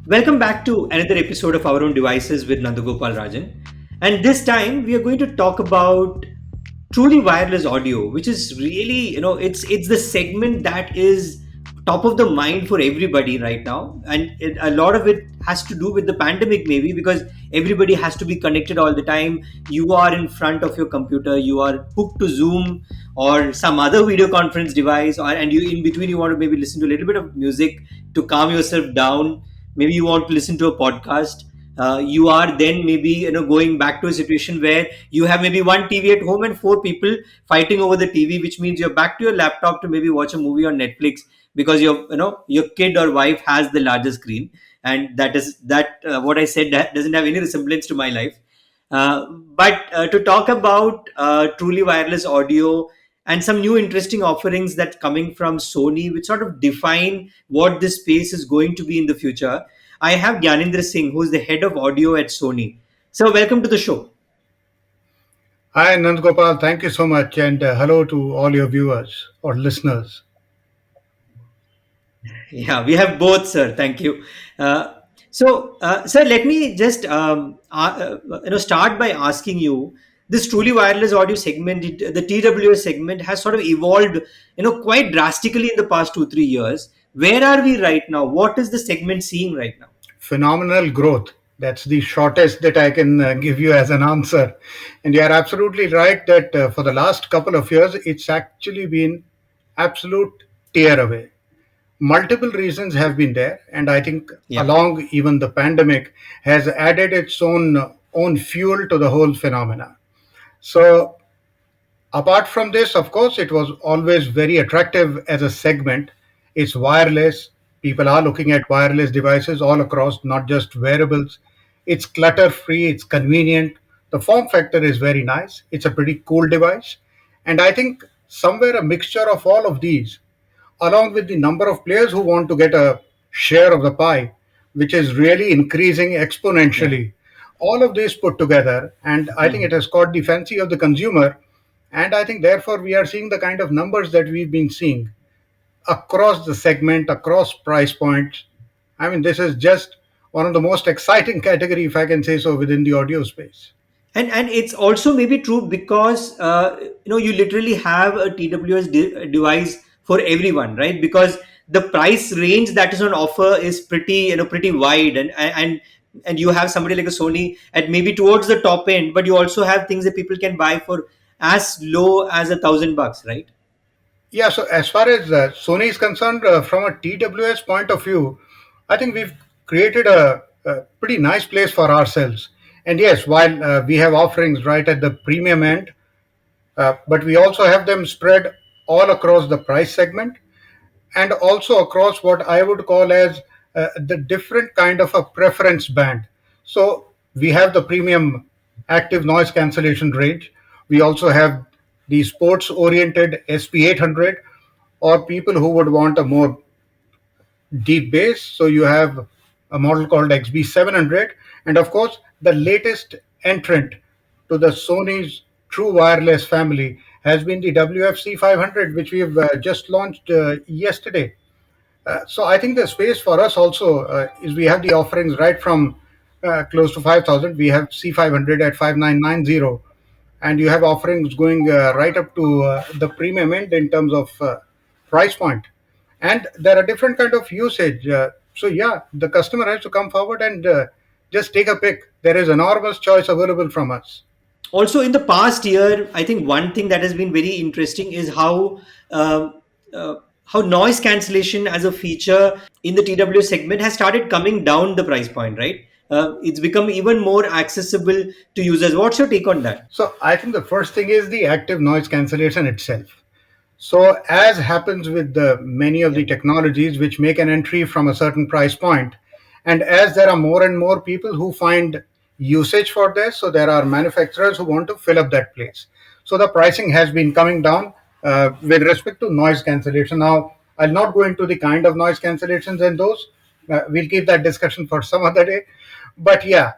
Welcome back to another episode of Our Own Devices with Nandagopal Rajan. And this time we are going to talk about truly wireless audio, which is really, it's the segment that is top of the mind for everybody right now. And a lot of it has to do with the pandemic, maybe because everybody has to be connected all the time. You are in front of your computer, you are hooked to Zoom or some other video conference device, and you in between you want to maybe listen to a little bit of music to calm yourself down. Maybe you want to listen to a podcast. You are then maybe going back to a situation where you have maybe one TV at home and four people fighting over the TV, which means you're back to your laptop to maybe watch a movie on Netflix because your kid or wife has the larger screen. And that what I said, that doesn't have any resemblance to my life. But to talk about truly wireless audio and some new interesting offerings that coming from Sony, which sort of define what this space is going to be in the future, I have Gyanendra Singh, who is the head of audio at Sony. So, welcome to the show. Hi, Nand Gopal. Thank you so much. And hello to all your viewers or listeners. Yeah, we have both, sir. Thank you. Sir, let me just start by asking you. This truly wireless audio segment, the TWS segment, has sort of evolved, quite drastically in the past 2 3 years. Where are we right now? What is the segment seeing right now? Phenomenal growth. That's the shortest that I can give you as an answer. And you're absolutely right that for the last couple of years, it's actually been absolute tear away. Multiple reasons have been there. And I think Yeah. along even the pandemic has added its own fuel to the whole phenomena. So apart from this, of course, it was always very attractive as a segment. It's wireless. People are looking at wireless devices all across, not just wearables. It's clutter free, it's convenient. The form factor is very nice. It's a pretty cool device. And I think somewhere a mixture of all of these, along with the number of players who want to get a share of the pie, which is really increasing Yeah. exponentially. All of this put together, and I think it has caught the fancy of the consumer. And I think therefore we are seeing the kind of numbers that we've been seeing across the segment, across price points. I mean, this is just one of the most exciting category, if I can say so, within the audio space. And it's also maybe true because you literally have a TWS device for everyone, right? Because the price range that is on offer is pretty wide, and you have somebody like a Sony at maybe towards the top end, but you also have things that people can buy for as low as $1,000, right? Yeah, so as far as Sony is concerned, from a TWS point of view, I think we've created a pretty nice place for ourselves. And yes, while we have offerings right at the premium end, but we also have them spread all across the price segment and also across what I would call as the different kind of a preference band. So we have the premium active noise cancellation range. We also have the sports oriented SP800 or people who would want a more deep bass. So you have a model called XB700, and of course, the latest entrant to the Sony's true wireless family has been the WFC 500, which we've just launched yesterday. So I think the space for us also is we have the offerings right from close to 5,000. We have C500 at 5990, and you have offerings going right up to the premium end in terms of price point. And there are different kind of usage. So yeah, the customer has to come forward and just take a pick. There is enormous choice available from us. Also, in the past year, I think one thing that has been very interesting is um, how noise cancellation as a feature in the TW segment has started coming down the price point, right? It's become even more accessible to users. What's your take on that? So I think the first thing is the active noise cancellation itself. So, as happens with the many of Yeah. the technologies which make an entry from a certain price point, and as there are more and more people who find usage for this, so there are manufacturers who want to fill up that place. So the pricing has been coming down with respect to noise cancellation. Now, I'll not go into the kind of noise cancellations and those. We'll keep that discussion for some other day. But yeah,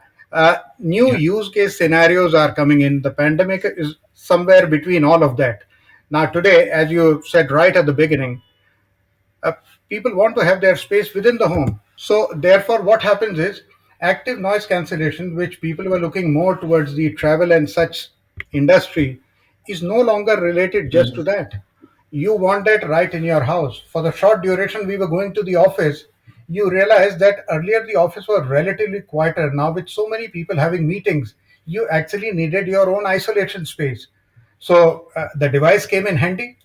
new Yeah. use case scenarios are coming in. The pandemic is somewhere between all of that. Now, today, as you said right at the beginning, uh, people want to have their space within the home. So therefore, what happens is active noise cancellation, which people were looking more towards the travel and such industry, is no longer related just to Mhm. that. You want that right in your house. For the short duration we were going to the office, you realize that earlier the office was relatively quieter. Now, with so many people having meetings, you actually needed your own isolation space. So the device came in handy,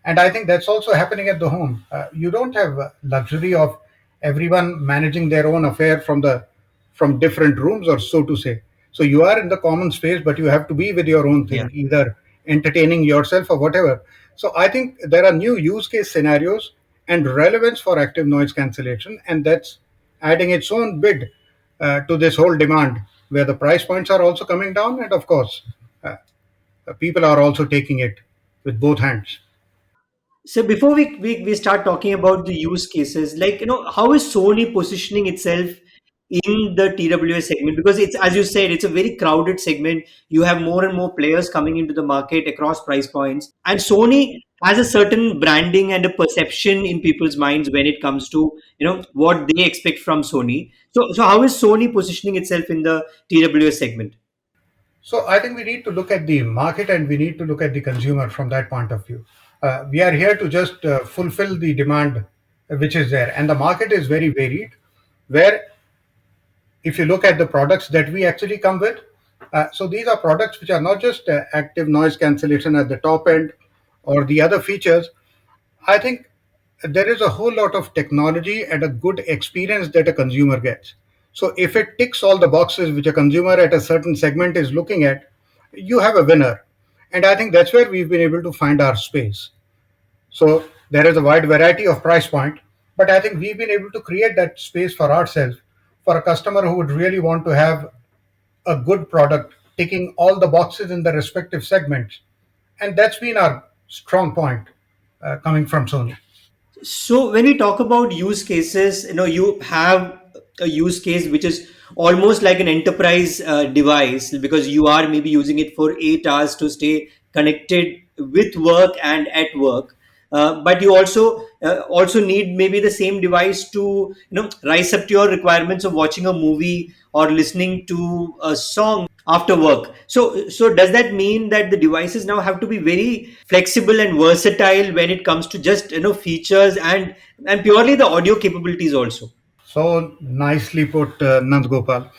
and I think that's also happening at the home. You don't have luxury of everyone managing their own affair from different rooms, or so to say. So you are in the common space, but you have to be with your own Yeah. thing, either entertaining yourself or whatever. So I think there are new use case scenarios and relevance for active noise cancellation, and that's adding its own bid to this whole demand, where the price points are also coming down, and of course, uh, people are also taking it with both hands. So before we start talking about the use cases, like, how is Sony positioning itself in the TWS segment? Because it's, as you said, it's a very crowded segment. You have more and more players coming into the market across price points, and Sony has a certain branding and a perception in people's minds when it comes to what they expect from Sony. So how is Sony positioning itself in the TWS segment? So I think we need to look at the market and we need to look at the consumer from that point of view. We are here to just fulfill the demand which is there, and the market is very varied. Where if you look at the products that we actually come with, so these are products which are not just active noise cancellation at the top end or the other features. I think there is a whole lot of technology and a good experience that a consumer gets. So if it ticks all the boxes which a consumer at a certain segment is looking at, you have a winner. And I think that's where we've been able to find our space. So there is a wide variety of price point, but I think we've been able to create that space for ourselves for a customer who would really want to have a good product ticking all the boxes in the respective segments. And that's been our strong point coming from Sony. So when we talk about use cases, you have a use case which is almost like an enterprise device, because you are maybe using it for 8 hours to stay connected with work and at work. But you also need maybe the same device to rise up to your requirements of watching a movie or listening to a song after work. So does that mean that the devices now have to be very flexible and versatile when it comes to just features and purely the audio capabilities also? So nicely put, Nandgopal.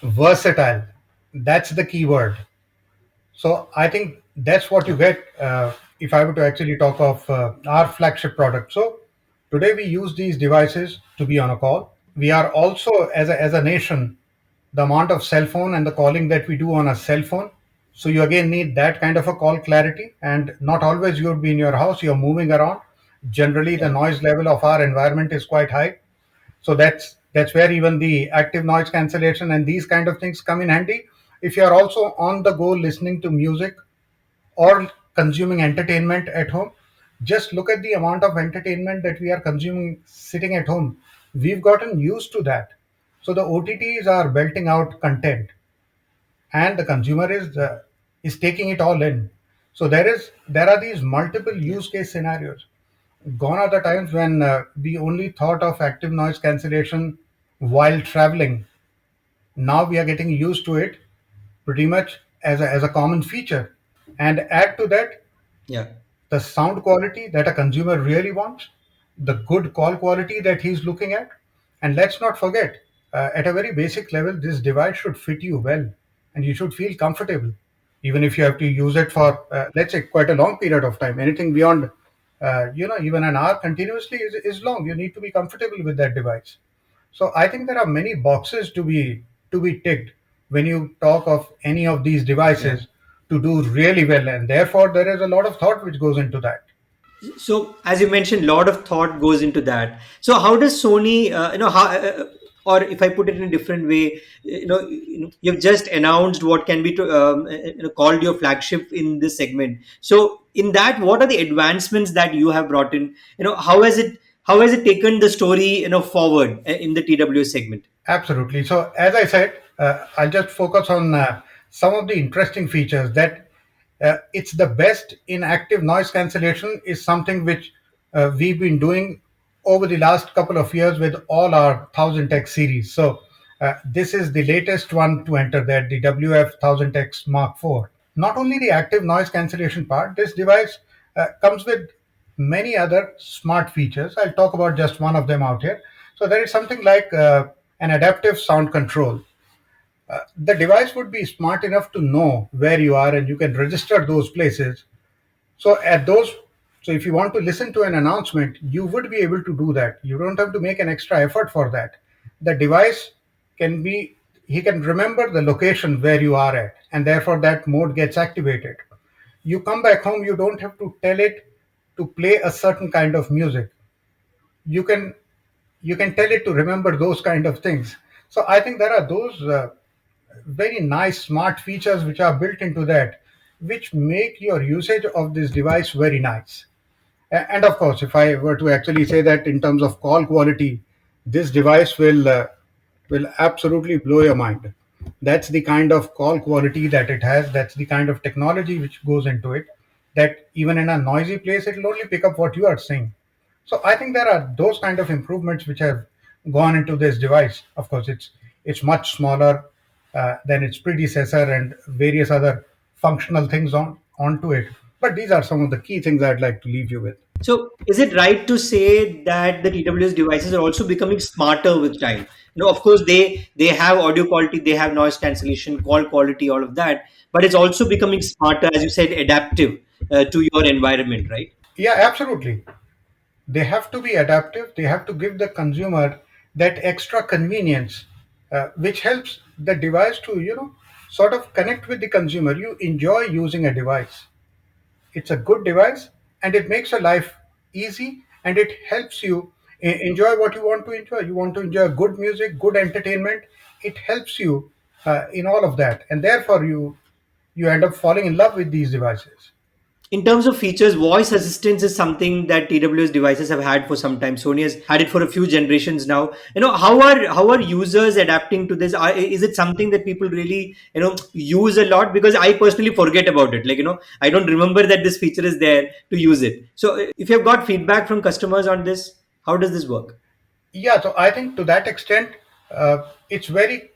Versatile. That's the key word. So I think that's what you get if I were to actually talk of our flagship product. So today we use these devices to be on a call. We are also, as a nation, the amount of cell phone and the calling that we do on a cell phone. So you again need that kind of a call clarity, and not always you'll be in your house. You're moving around. Generally, the Yeah. noise level of our environment is quite high. So that's where even the active noise cancellation and these kind of things come in handy. If you are also on the go listening to music or consuming entertainment at home, just look at the amount of entertainment that we are consuming sitting at home. We've gotten used to that. So the OTTs are belting out content, and the consumer is taking it all in. So there are these multiple use case scenarios. Gone are the times when we only thought of active noise cancellation while traveling. Now we are getting used to it pretty much as a common feature. And add to that Yeah. the sound quality that a consumer really wants, the good call quality that he's looking at. And let's not forget, at a very basic level, this device should fit you well and you should feel comfortable, even if you have to use it for, let's say, quite a long period of time. Anything beyond, even an hour continuously is long. You need to be comfortable with that device. So I think there are many boxes to be ticked when you talk of any of these Yeah. devices to do really well, and therefore there is a lot of thought which goes into that. So as you mentioned, a lot of thought goes into that. So how does Sony how or if I put it in a different way, you've just announced what can be called your flagship in this segment. So in that, what are the advancements that you have brought in? How has it taken the story forward in the TW segment? Absolutely. So as I said, I'll just focus on some of the interesting features that it's the best in active noise cancellation is something which we've been doing over the last couple of years with all our 1000X series. So this is the latest one to enter that, the WF 1000X Mark IV. Not only the active noise cancellation part, this device comes with many other smart features. I'll talk about just one of them out here. So there is something like an adaptive sound control. The device would be smart enough to know where you are, and you can register those places. So at those, so if you want to listen to an announcement, you would be able to do that. You don't have to make an extra effort for that. The device can be, he can remember the location where you are at, and therefore that mode gets activated. You come back home, you don't have to tell it to play a certain kind of music. You can you can tell it to remember those kind of things. So I think there are those very nice smart features which are built into that, which make your usage of this device very nice. And of course, if I were to actually say that in terms of call quality, this device will absolutely blow your mind. That's the kind of call quality that it has. That's the kind of technology which goes into it. That even in a noisy place, it will only pick up what you are saying. So I think there are those kind of improvements which have gone into this device. Of course, it's much smaller than its predecessor and various other functional things onto it. But these are some of the key things I'd like to leave you with. So, is it right to say that the TWS devices are also becoming smarter with time? Of course, they have audio quality, they have noise cancellation, call quality, all of that, but it's also becoming smarter, as you said, adaptive to your environment, right? Yeah, absolutely. They have to be adaptive. They have to give the consumer that extra convenience, which helps the device to sort of connect with the consumer. You enjoy using a device. It's a good device, and it makes your life easy, and it helps you enjoy what you want to enjoy. You want to enjoy good music, good entertainment. It helps you in all of that, and therefore you end up falling in love with these devices. In terms of features, voice assistance is something that TWS devices have had for some time. Sony has had it for a few generations now. How are users adapting to this? Is it something that people really use a lot? Because I personally forget about it. I don't remember that this feature is there to use it. So if you have got feedback from customers on this, how does this work? Yeah, so I think to that extent, it's very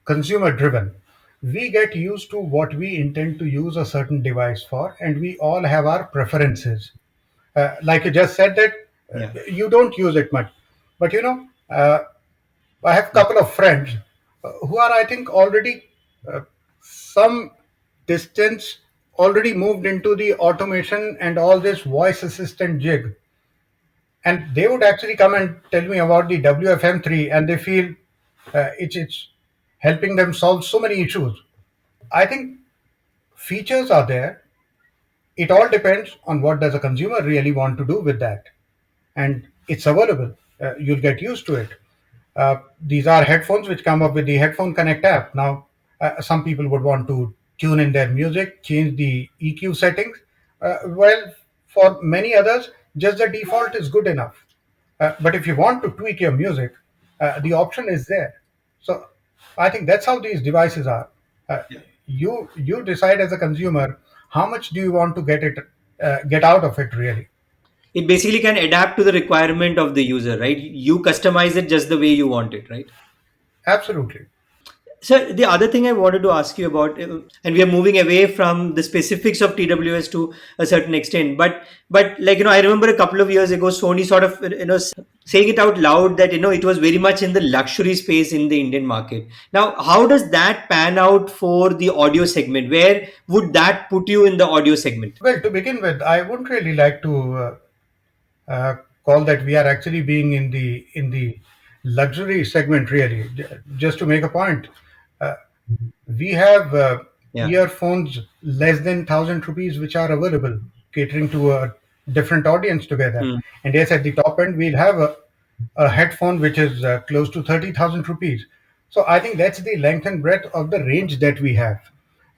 consumer driven. We get used to what we intend to use a certain device for, and we all have our preferences. Like you just said that Yeah. you don't use it much, but I have a couple of friends who are, I think, already some distance already moved into the automation and all this voice assistant jig, and they would actually come and tell me about the WFM3, and they feel it's helping them solve so many issues. I think features are there. It all depends on what does a consumer really want to do with that, and it's available. You'll get used to it. These are headphones which come up with the Headphone Connect app. Now, some people would want to tune in their music, change the EQ settings. Well, for many others, just the default is good enough. But if you want to tweak your music, the option is there. So I think that's how these devices are. Uh, you decide as a consumer how much do you want to get out of it really. It basically can adapt to the requirement of the user, right? You customize it just the way you want it, right? Absolutely. So the other thing I wanted to ask you about, and we are moving away from the specifics of TWS to a certain extent, but I remember a couple of years ago, Sony sort of saying it out loud that it was very much in the luxury space in the Indian market. Now, how does that pan out for the audio segment? Where would that put you in the audio segment? Well, to begin with, I wouldn't really like to call that we are actually being in the luxury segment really. Just to make a point, uh, we have Yeah. earphones less than 1,000 rupees which are available, catering to a different audience together. Hmm. And yes, at the top end, we'll have a headphone which is close to 30,000 rupees. So I think that's the length and breadth of the range that we have.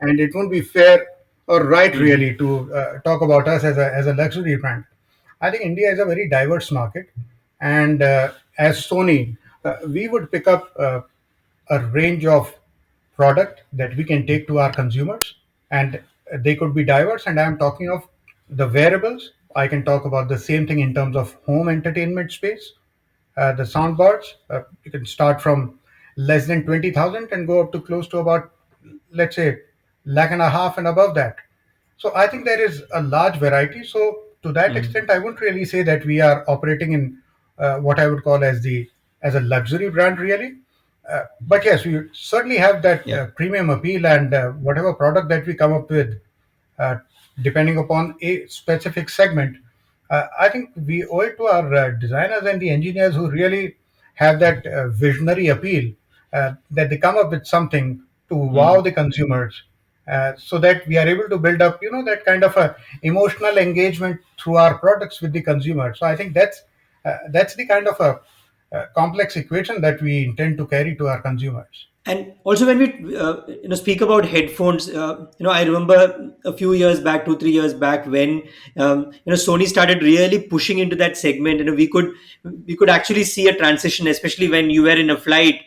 And it won't be fair or right Hmm. really to talk about us as a luxury brand. I think India is a very diverse market. And as Sony, we would pick up a range of product that we can take to our consumers, and they could be diverse. And I'm talking of the wearables, I can talk about the same thing in terms of home entertainment space. The soundbars, you can start from less than 20,000 and go up to close to about, let's say, lakh and a half and above that. So I think there is a large variety. So to that Mm. extent, I wouldn't really say that we are operating in what I would call as a luxury brand, really. But yes, we certainly have that Yeah. premium appeal, and whatever product that we come up with, uh, depending upon a specific segment, I think we owe it to our designers and the engineers who really have that visionary appeal, that they come up with something to wow Mm. the consumers, so that we are able to build up, that kind of a emotional engagement through our products with the consumer. So I think that's the kind of a complex equation that we intend to carry to our consumers. And also, when we speak about headphones, I remember a few years back, 2 3 years back, when Sony started really pushing into that segment. We could actually see a transition, especially when you were in a flight,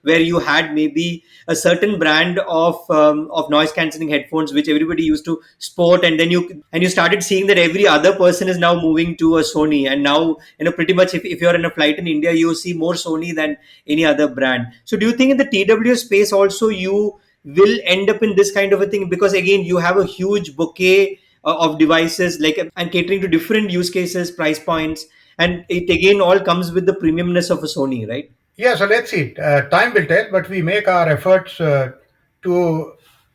where you had maybe a certain brand of noise cancelling headphones which everybody used to sport, and then you started seeing that every other person is now moving to a Sony. And now, pretty much, if you're in a flight in India, you see more Sony than any other brand. So do you think in the TWS space also you will end up in this kind of a thing, because again you have a huge bouquet of devices, like, and catering to different use cases, price points, and it again all comes with the premiumness of a Sony, right? Yeah, so let's see. Time will tell, but we make our efforts to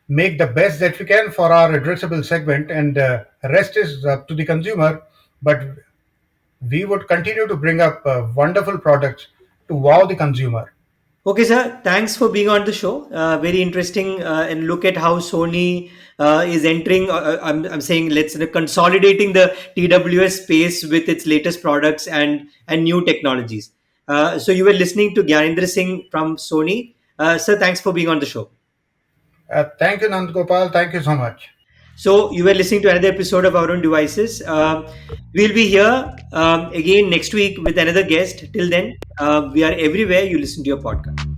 make the best that we can for our addressable segment, and rest is up to the consumer. But we would continue to bring up wonderful products to wow the consumer. Okay, sir. Thanks for being on the show. Very interesting, and look at how Sony is entering. I'm saying, let's consolidating the TWS space with its latest products and new technologies. So you were listening to Gyanendra Singh from Sony. Sir, thanks for being on the show. Thank you, Nand Gopal. Thank you so much. So you were listening to another episode of Our Own Devices. We'll be here again next week with another guest. Till then, we are everywhere you listen to your podcast.